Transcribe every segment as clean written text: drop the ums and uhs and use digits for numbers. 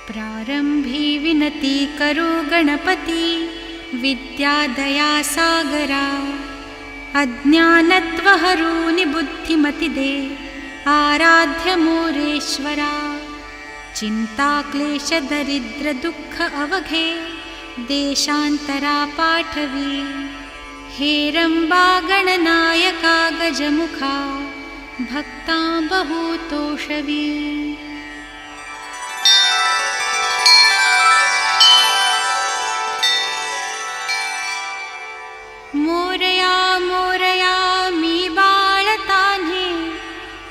प्रारंभी विनती करू गणपती, विद्यादया सागरा. अज्ञानत्व हरूनि बुद्धिमति दे, आराध्य मोरेश्वरा. चिंता क्लेश दरिद्र दुःख अवघे, देशांतरा पाठवी. हेरंबा गणनायका गजमुखा, भक्ता बहुतोषवी. मोरया मोरया मी बाळतान्हे,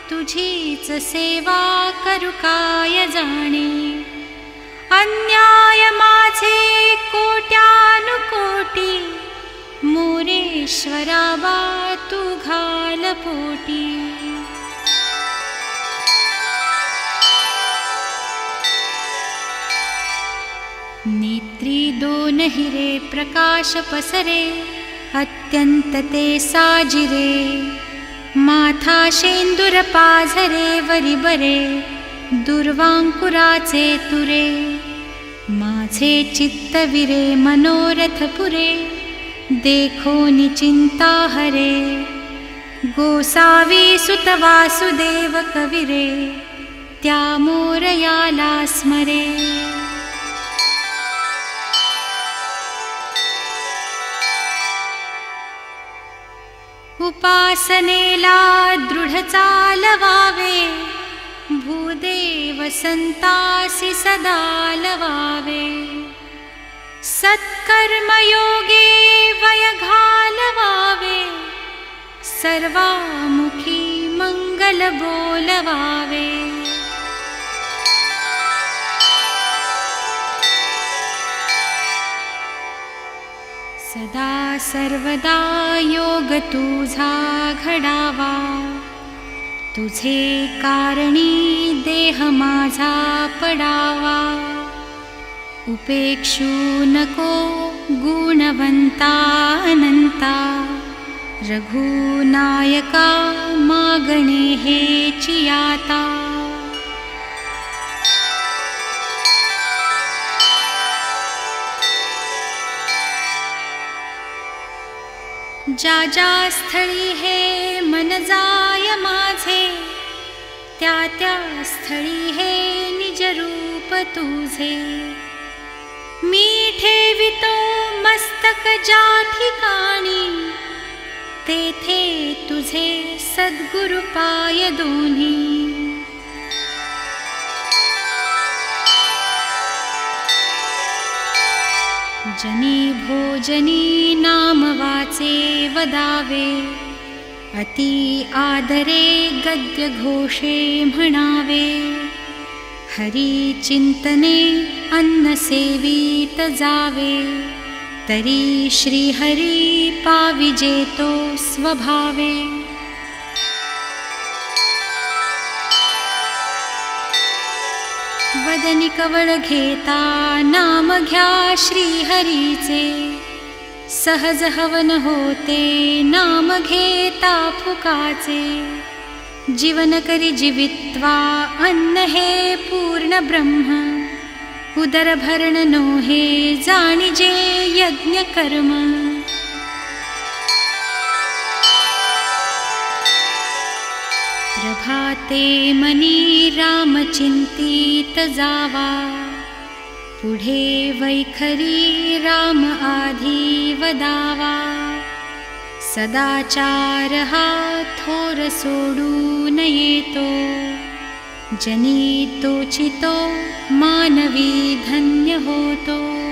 तुझीच सेवा करू काय जाणे. अन्याय माझे कोट्यानुकोटी, मोरेश्वरा बा तू घाल पोटी. नेत्री दोन हिरे प्रकाश पसरे, अत्यंत ते साजिरे. माथा शेंदूर पाझरे वरी बरे, दुर्वांकुराचे तुरे. माझे चित्त विरे मनोरथ पुरे, देखो निचिंता हरे. गोसावी सुत वासुदेव कविरे, त्या मोरयाला स्मरे. उपासनेला दृढ चालवावे, भूदेव संतासी सदा लवावे. सत्कर्मयोगे वय घालवावे, सर्वामुखी मंगल बोलवावे. सदा सर्वदा योग तुझा घडावा, तुझे कारणी देह माझा पडावा. उपेक्षू नको गुणवंता अनंता, रघुनायका मागणे हेची आता. ज्या ज्या स्थळी हे मन जाय माझे, त्या त्या स्थळी हे निज रूप तुझे. मी ठेवितो मस्तक ज्या ठिकाणी, तेथे तुझे सद्गुरु पाय दोन्ही. जनी भोजनी नाम वाचे वदावे, अति आदरे गद्य घोषे म्हणावे. हरी चिंतने अन्न सेवित जावे, तरी श्री हरी पाविजेतो स्वभावे. वदनी कवळ घेता नाम घ्या श्री हरीचे. सहज हवन होते नाम घेता फुकाचे. जीवन करी जीवित्वा अन्न हे पूर्ण ब्रह्म. उदर भरण नोहे जाणिजे यज्ञ कर्म. प्रभाते मनी राम चिंतित जावा, पुढे वैखरी राम आधी वदावा. सदाचार हा थोर सोडून येतो, जनी तोचितो मानवी धन्य होतो.